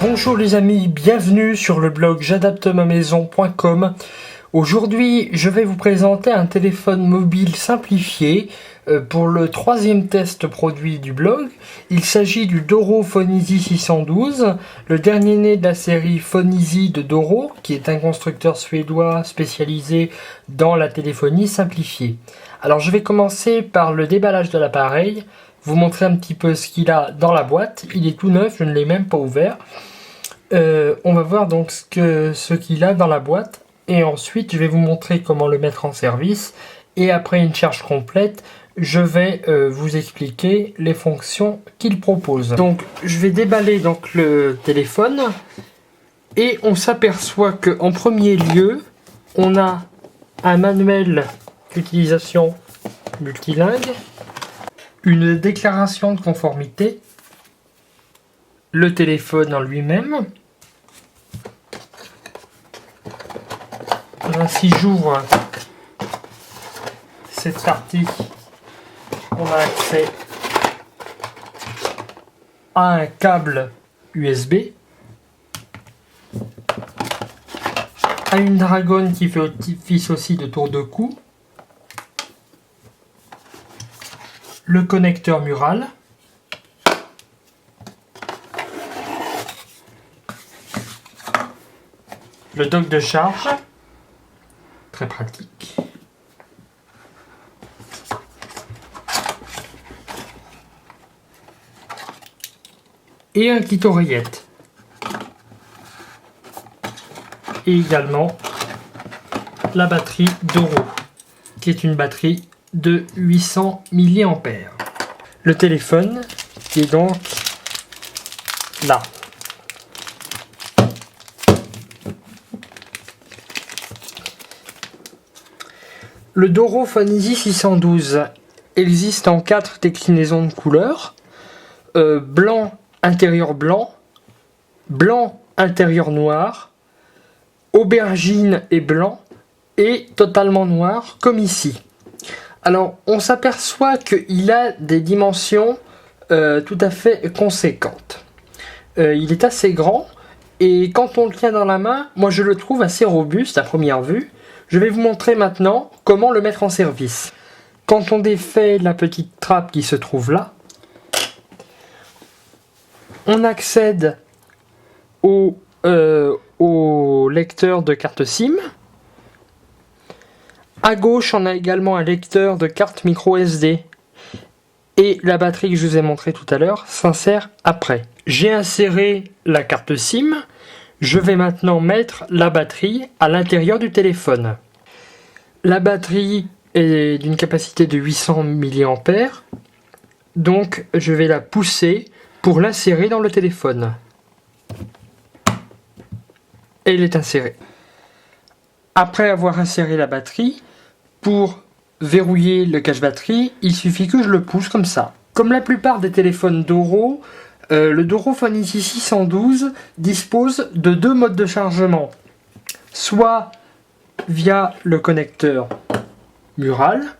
Bonjour les amis, bienvenue sur le blog j'adaptemamaison.com. Aujourd'hui, je vais vous présenter un téléphone mobile simplifié pour le troisième test produit du blog. Il s'agit du Doro PhoneEasy 612, le dernier né de la série PhoneEasy de Doro, qui est un constructeur suédois spécialisé dans la téléphonie simplifiée. Alors je vais commencer par le déballage de l'appareil, vous montrer un petit peu ce qu'il a dans la boîte. Il est tout neuf, je ne l'ai même pas ouvert. On va voir donc ce qu'il a dans la boîte et ensuite je vais vous montrer comment le mettre en service, et après une charge complète je vais vous expliquer les fonctions qu'il propose. Donc je vais déballer donc le téléphone et on s'aperçoit que en premier lieu on a un manuel d'utilisation multilingue, une déclaration de conformité, le téléphone en lui-même. Si j'ouvre cette partie, on a accès à un câble USB, à une dragonne qui fait office aussi de tour de cou, le connecteur mural, le dock de charge, très pratique, et un kit oreillette, et également la batterie Doro, qui est une batterie de 800 mAh. Le téléphone qui est donc là. Le Doro PhoneEasy 612 existe en 4 déclinaisons de couleurs: blanc, intérieur blanc, blanc, intérieur noir, aubergine et blanc, et totalement noir comme ici. Alors on s'aperçoit qu'il a des dimensions tout à fait conséquentes. Il est assez grand et quand on le tient dans la main, moi je le trouve assez robuste à première vue. Je vais vous montrer maintenant comment le mettre en service. Quand on défait la petite trappe qui se trouve là, on accède au lecteur de carte SIM. À gauche, on a également un lecteur de carte micro SD. Et la batterie que je vous ai montré tout à l'heure s'insère après. J'ai inséré la carte SIM. Je vais maintenant mettre la batterie à l'intérieur du téléphone. La batterie est d'une capacité de 800 mAh, donc je vais la pousser pour l'insérer dans le téléphone. Elle est insérée. Après avoir inséré la batterie, pour verrouiller le cache-batterie, il suffit que je le pousse comme ça. Comme la plupart des téléphones Doro, le Doro PhoneEasy 612 dispose de 2 modes de chargement, soit via le connecteur mural,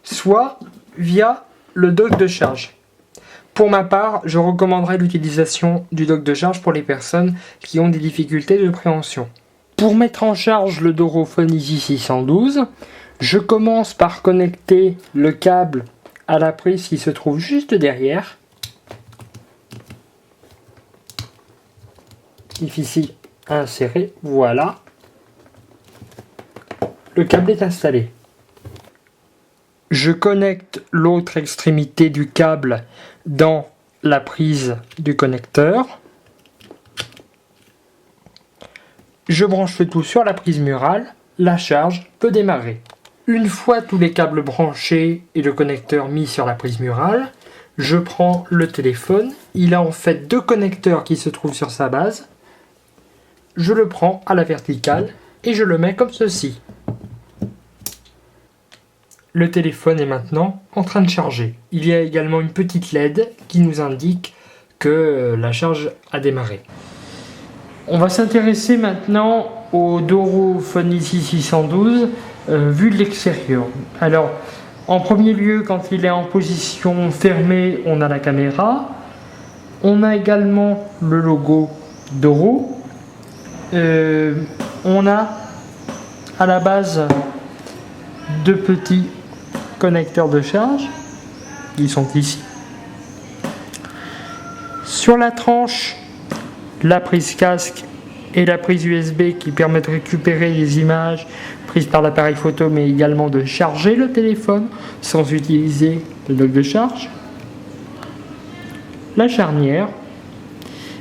soit via le dock de charge. Pour ma part, je recommanderais l'utilisation du dock de charge pour les personnes qui ont des difficultés de préhension. Pour mettre en charge le Doro PhoneEasy 612, je commence par connecter le câble à la prise qui se trouve juste derrière. Difficile à insérer, voilà. Le câble est installé. Je connecte l'autre extrémité du câble dans la prise du connecteur. Je branche le tout sur la prise murale. La charge peut démarrer. Une fois tous les câbles branchés et le connecteur mis sur la prise murale, je prends le téléphone. Il a en fait 2 connecteurs qui se trouvent sur sa base. Je le prends à la verticale et je le mets comme ceci. Le téléphone est maintenant en train de charger. Il y a également une petite LED qui nous indique que la charge a démarré. On va s'intéresser maintenant au Doro Phone Easy 612 vu de l'extérieur. Alors, en premier lieu, quand il est en position fermée, on a la caméra. On a également le logo Doro. On a à la base 2 petits connecteurs de charge. Ils sont ici. Sur la tranche, la prise casque et la prise USB qui permettent de récupérer les images prises par l'appareil photo, mais également de charger le téléphone sans utiliser le dock de charge. La charnière.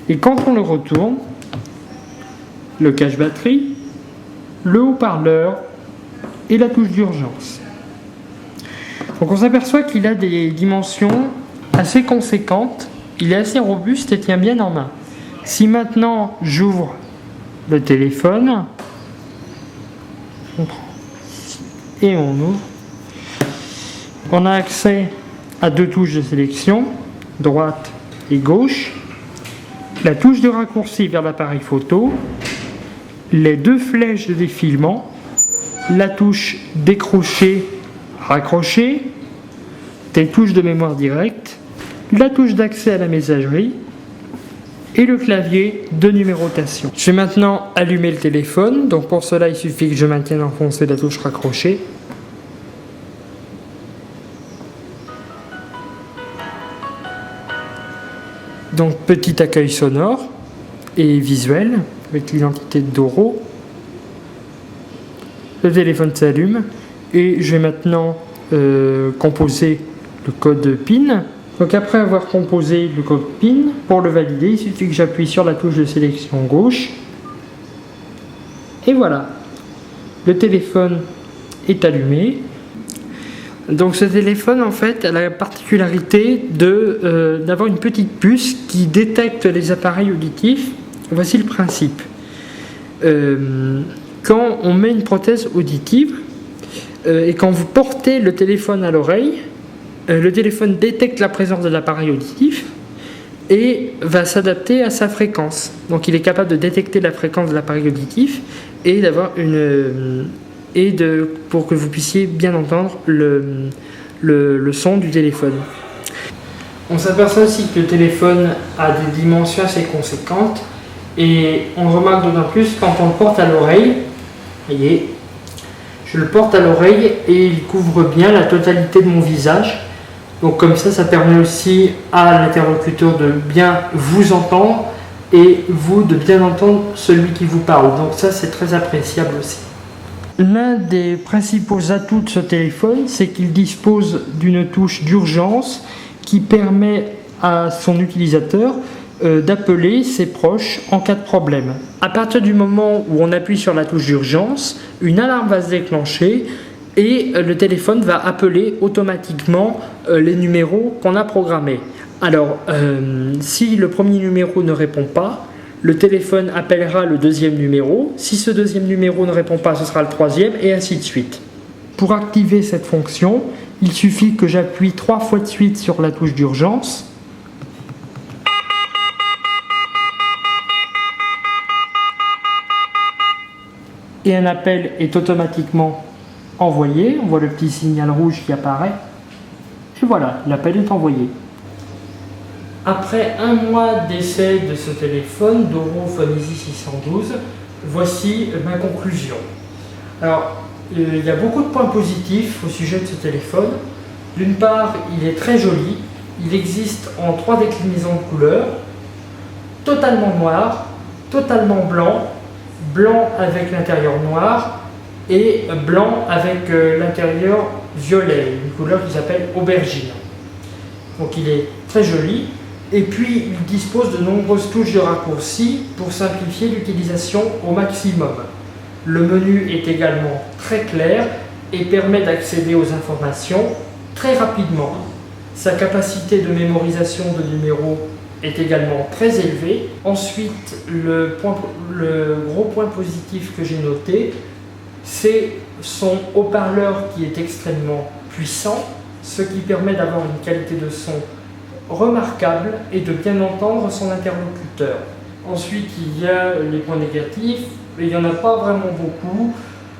Et quand on le retourne, le cache batterie, le haut-parleur et la touche d'urgence. Donc on s'aperçoit qu'il a des dimensions assez conséquentes. Il est assez robuste et tient bien en main. Si maintenant j'ouvre le téléphone, on prend et on ouvre, on a accès à 2 touches de sélection, droite et gauche, la touche de raccourci vers l'appareil photo, les 2 flèches de défilement, la touche décrocher, raccrocher, des touches de mémoire directe, la touche d'accès à la messagerie et le clavier de numérotation. Je vais maintenant allumer le téléphone. Donc pour cela, il suffit que je maintienne enfoncée la touche raccrocher. Donc petit accueil sonore et visuel avec l'identité de Doro. Le téléphone s'allume et je vais maintenant composer le code PIN. Donc après avoir composé le code PIN, pour le valider, il suffit que j'appuie sur la touche de sélection gauche. Et voilà, le téléphone est allumé. Donc ce téléphone en fait a la particularité d'avoir une petite puce qui détecte les appareils auditifs. Voici le principe. Quand on met une prothèse auditive et quand vous portez le téléphone à l'oreille, le téléphone détecte la présence de l'appareil auditif et va s'adapter à sa fréquence. Donc il est capable de détecter la fréquence de l'appareil auditif et d'avoir pour que vous puissiez bien entendre le son du téléphone. On s'aperçoit aussi que le téléphone a des dimensions assez conséquentes et on le remarque d'autant plus quand on le porte à l'oreille. Voyez, je le porte à l'oreille et il couvre bien la totalité de mon visage. Donc comme ça permet aussi à l'interlocuteur de bien vous entendre et vous de bien entendre celui qui vous parle. Donc ça c'est très appréciable aussi. L'un des principaux atouts de ce téléphone, c'est qu'il dispose d'une touche d'urgence qui permet à son utilisateur d'appeler ses proches en cas de problème. À partir du moment où on appuie sur la touche d'urgence, une alarme va se déclencher et le téléphone va appeler automatiquement les numéros qu'on a programmés. Alors, si le premier numéro ne répond pas, le téléphone appellera le 2e numéro. Si ce 2e numéro ne répond pas, ce sera le 3e et ainsi de suite. Pour activer cette fonction, il suffit que j'appuie 3 fois de suite sur la touche d'urgence. Et un appel est automatiquement envoyé. On voit le petit signal rouge qui apparaît. Et voilà, l'appel est envoyé. Après un mois d'essai de ce téléphone, Doro Phone Easy 612, voici ma conclusion. Alors, il y a beaucoup de points positifs au sujet de ce téléphone. D'une part, il est très joli. Il existe en 3 déclinaisons de couleurs. Totalement noir, totalement blanc, blanc avec l'intérieur noir et blanc avec l'intérieur violet, une couleur qui s'appelle aubergine. Donc il est très joli. Et puis il dispose de nombreuses touches de raccourci pour simplifier l'utilisation au maximum. Le menu est également très clair et permet d'accéder aux informations très rapidement. Sa capacité de mémorisation de numéros est également très élevée. Ensuite, le gros point positif que j'ai noté, c'est son haut-parleur qui est extrêmement puissant, ce qui permet d'avoir une qualité de son remarquable et de bien entendre son interlocuteur. Ensuite, il y a les points négatifs, mais il n'y en a pas vraiment beaucoup,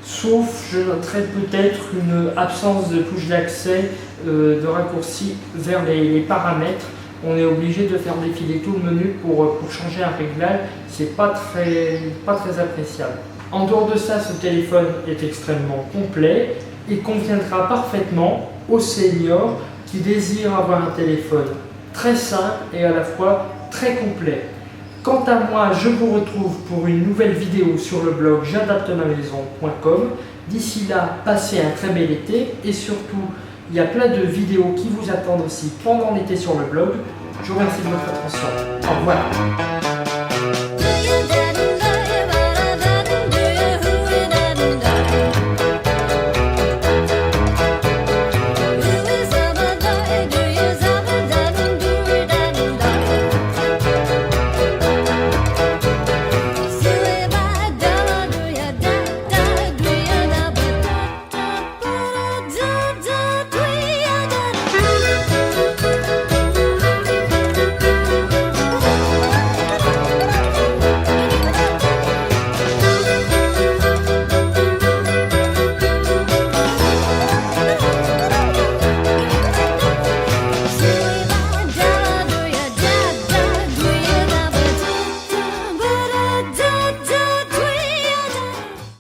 sauf je noterais peut-être une absence de touche d'accès, de raccourci vers les paramètres. On est obligé de faire défiler tout le menu pour changer un réglage, c'est pas très appréciable. En dehors de ça, ce téléphone est extrêmement complet et conviendra parfaitement aux seniors qui désirent avoir un téléphone très simple et à la fois très complet. Quant à moi, je vous retrouve pour une nouvelle vidéo sur le blog j'adaptemamaison.com. D'ici là, passez un très bel été et surtout, il y a plein de vidéos qui vous attendent aussi pendant l'été sur le blog. Je vous remercie de votre attention. Au revoir.